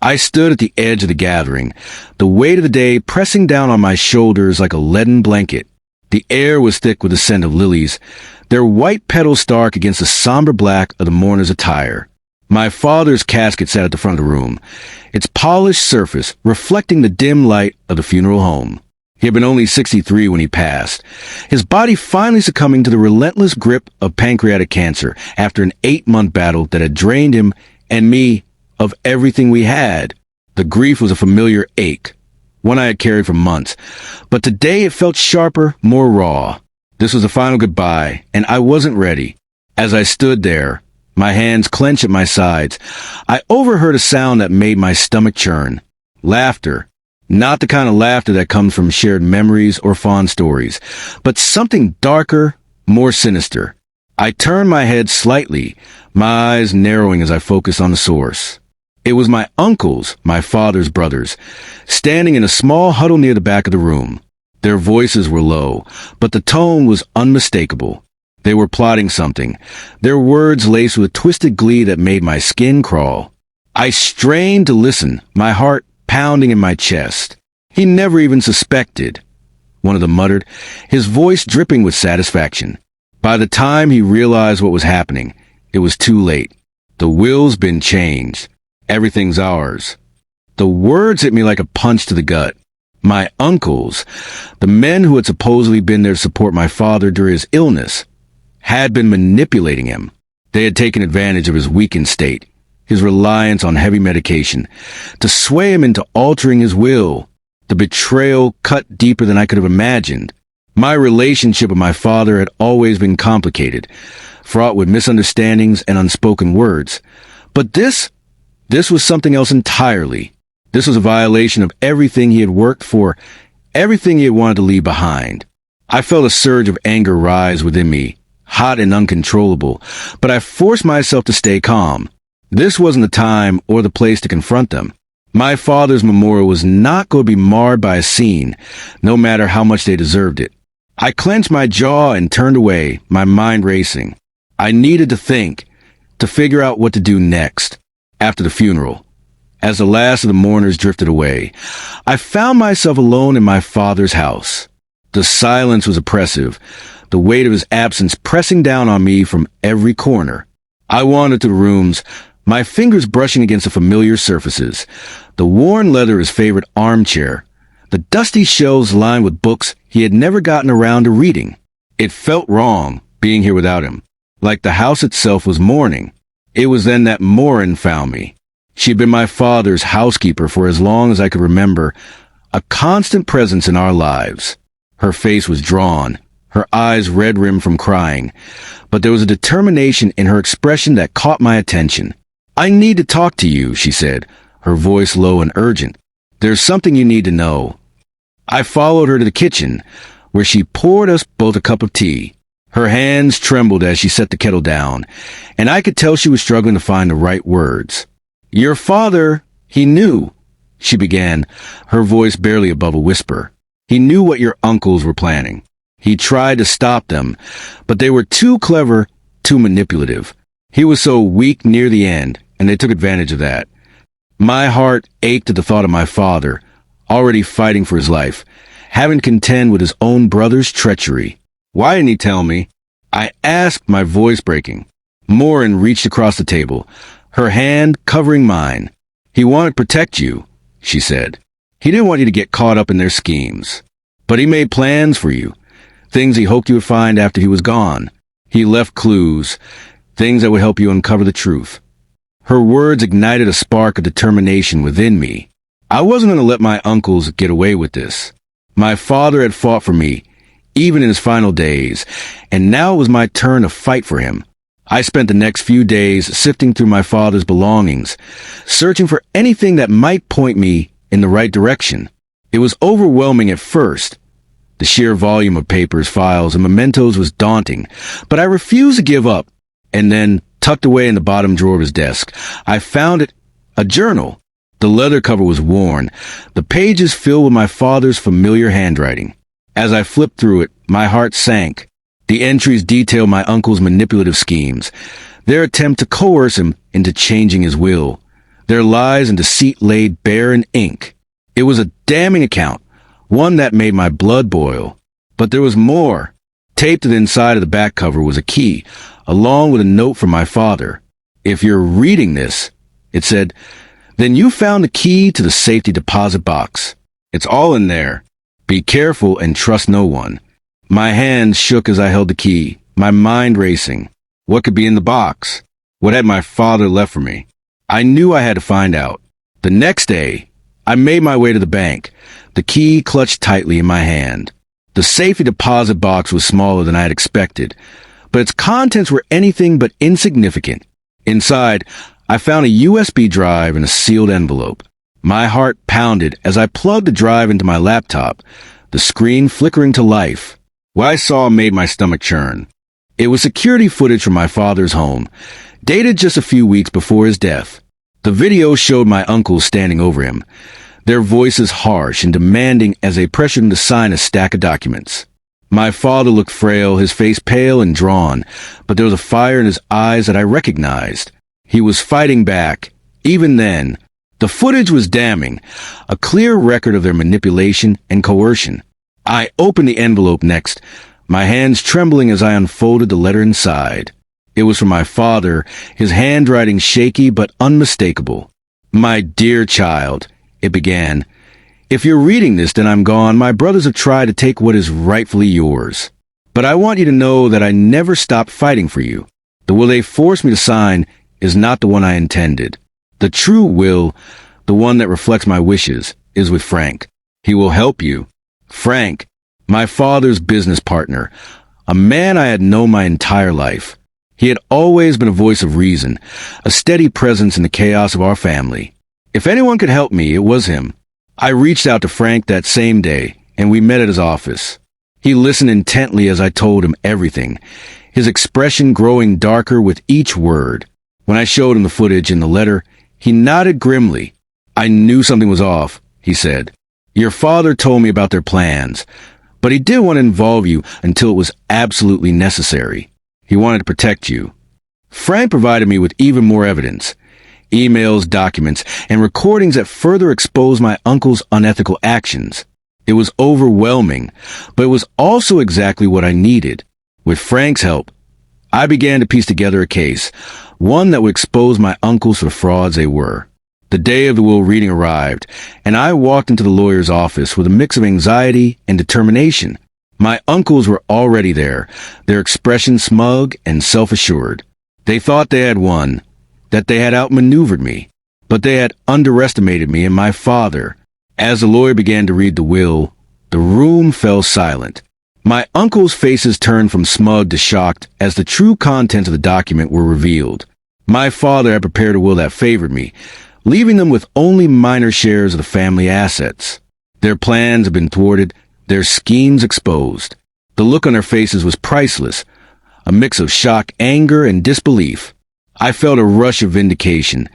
I stood at the edge of the gathering, the weight of the day pressing down on my shoulders like a leaden blanket. The air was thick with the scent of lilies, their white petals stark against the somber black of the mourner's attire. My father's casket sat at the front of the room, its polished surface reflecting the dim light of the funeral home. He had been only 63 when he passed, his body finally succumbing to the relentless grip of pancreatic cancer after an 8-month battle that had drained him and me of everything we had. The grief was a familiar ache, one I had carried for months, but today it felt sharper, more raw. This was the final goodbye, and I wasn't ready. As I stood there, my hands clenched at my sides, I overheard a sound that made my stomach churn. Laughter. Not the kind of laughter that comes from shared memories or fond stories, but something darker, more sinister. I turned my head slightly, my eyes narrowing as I focused on the source. It was my uncles, my father's brothers, standing in a small huddle near the back of the room. Their voices were low, but the tone was unmistakable. They were plotting something, their words laced with twisted glee that made my skin crawl. I strained to listen, my heart pounding in my chest. He never even suspected, one of them muttered, his voice dripping with satisfaction. By the time he realized what was happening, it was too late. The will's been changed. Everything's ours. The words hit me like a punch to the gut. My uncles, the men who had supposedly been there to support my father during his illness, had been manipulating him. They had taken advantage of his weakened state, his reliance on heavy medication, to sway him into altering his will. The betrayal cut deeper than I could have imagined. My relationship with my father had always been complicated, fraught with misunderstandings and unspoken words. But this was something else entirely. This was a violation of everything he had worked for, everything he had wanted to leave behind. I felt a surge of anger rise within me, hot and uncontrollable, but I forced myself to stay calm. This wasn't the time or the place to confront them. My father's memorial was not going to be marred by a scene, no matter how much they deserved it. I clenched my jaw and turned away, my mind racing. I needed to think, to figure out what to do next. After the funeral, as the last of the mourners drifted away, I found myself alone in my father's house. The silence was oppressive, the weight of his absence pressing down on me from every corner. I wandered through the rooms, my fingers brushing against the familiar surfaces, the worn leather of his favorite armchair, the dusty shelves lined with books he had never gotten around to reading. It felt wrong, being here without him, like the house itself was mourning. It was then that Morin found me. She had been my father's housekeeper for as long as I could remember, a constant presence in our lives. Her face was drawn, her eyes red-rimmed from crying, but there was a determination in her expression that caught my attention. "I need to talk to you," she said, her voice low and urgent. "There's something you need to know." I followed her to the kitchen, where she poured us both a cup of tea. Her hands trembled as she set the kettle down, and I could tell she was struggling to find the right words. "Your father, he knew," she began, her voice barely above a whisper. "He knew what your uncles were planning. He tried to stop them, but they were too clever, too manipulative. He was so weak near the end, and they took advantage of that." My heart ached at the thought of my father, already fighting for his life, having to contend with his own brother's treachery. "Why didn't he tell me?" I asked, my voice breaking. Morin reached across the table, her hand covering mine. "He wanted to protect you," she said. "He didn't want you to get caught up in their schemes. But he made plans for you, things he hoped you would find after he was gone. He left clues, things that would help you uncover the truth." Her words ignited a spark of determination within me. I wasn't going to let my uncles get away with this. My father had fought for me, even in his final days, and now it was my turn to fight for him. I spent the next few days sifting through my father's belongings, searching for anything that might point me in the right direction. It was overwhelming at first. The sheer volume of papers, files, and mementos was daunting, but I refused to give up. And then, tucked away in the bottom drawer of his desk, I found it, a journal. The leather cover was worn, the pages filled with my father's familiar handwriting. As I flipped through it, my heart sank. The entries detailed my uncle's manipulative schemes, their attempt to coerce him into changing his will, their lies and deceit laid bare in ink. It was a damning account, one that made my blood boil. But there was more. Taped to the inside of the back cover was a key, along with a note from my father. "If you're reading this," it said, "then you found the key to the safety deposit box. It's all in there. Be careful and trust no one." My hands shook as I held the key, my mind racing. What could be in the box? What had my father left for me? I knew I had to find out. The next day, I made my way to the bank, the key clutched tightly in my hand. The safety deposit box was smaller than I had expected, but its contents were anything but insignificant. Inside, I found a USB drive in a sealed envelope. My heart pounded as I plugged the drive into my laptop, the screen flickering to life. What I saw made my stomach churn. It was security footage from my father's home, dated just a few weeks before his death. The video showed my uncles standing over him, their voices harsh and demanding as they pressured him to sign a stack of documents. My father looked frail, his face pale and drawn, but there was a fire in his eyes that I recognized. He was fighting back. Even then, the footage was damning, a clear record of their manipulation and coercion. I opened the envelope next, my hands trembling as I unfolded the letter inside. It was from my father, his handwriting shaky but unmistakable. "My dear child," it began, "if you're reading this, then I'm gone. My brothers have tried to take what is rightfully yours. But I want you to know that I never stopped fighting for you. The will they forced me to sign is not the one I intended. The true will, the one that reflects my wishes, is with Frank. He will help you." Frank, my father's business partner, a man I had known my entire life. He had always been a voice of reason, a steady presence in the chaos of our family. If anyone could help me, it was him. I reached out to Frank that same day, and we met at his office. He listened intently as I told him everything, his expression growing darker with each word. When I showed him the footage and the letter, he nodded grimly. "I knew something was off," he said. "Your father told me about their plans, but he didn't want to involve you until it was absolutely necessary. He wanted to protect you." Frank provided me with even more evidence. Emails, documents, and recordings that further exposed my uncle's unethical actions. It was overwhelming, but it was also exactly what I needed. With Frank's help, I began to piece together a case, one that would expose my uncles for the frauds they were. The day of the will reading arrived, and I walked into the lawyer's office with a mix of anxiety and determination. My uncles were already there, their expressions smug and self-assured. They thought they had won, that they had outmaneuvered me, but they had underestimated me and my father. As the lawyer began to read the will, the room fell silent. My uncles' faces turned from smug to shocked as the true contents of the document were revealed. My father had prepared a will that favored me, leaving them with only minor shares of the family assets. Their plans had been thwarted, their schemes exposed. The look on their faces was priceless, a mix of shock, anger, and disbelief. I felt a rush of vindication,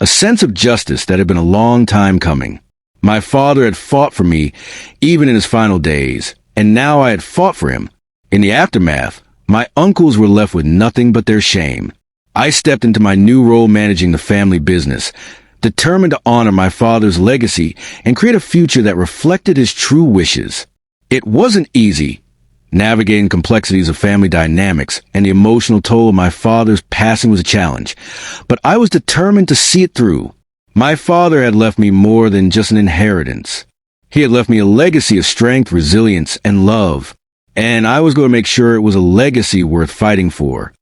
a sense of justice that had been a long time coming. My father had fought for me, even in his final days, and now I had fought for him. In the aftermath, my uncles were left with nothing but their shame. I stepped into my new role managing the family business, determined to honor my father's legacy and create a future that reflected his true wishes. It wasn't easy. Navigating complexities of family dynamics and the emotional toll of my father's passing was a challenge, but I was determined to see it through. My father had left me more than just an inheritance. He had left me a legacy of strength, resilience, and love, and I was going to make sure it was a legacy worth fighting for.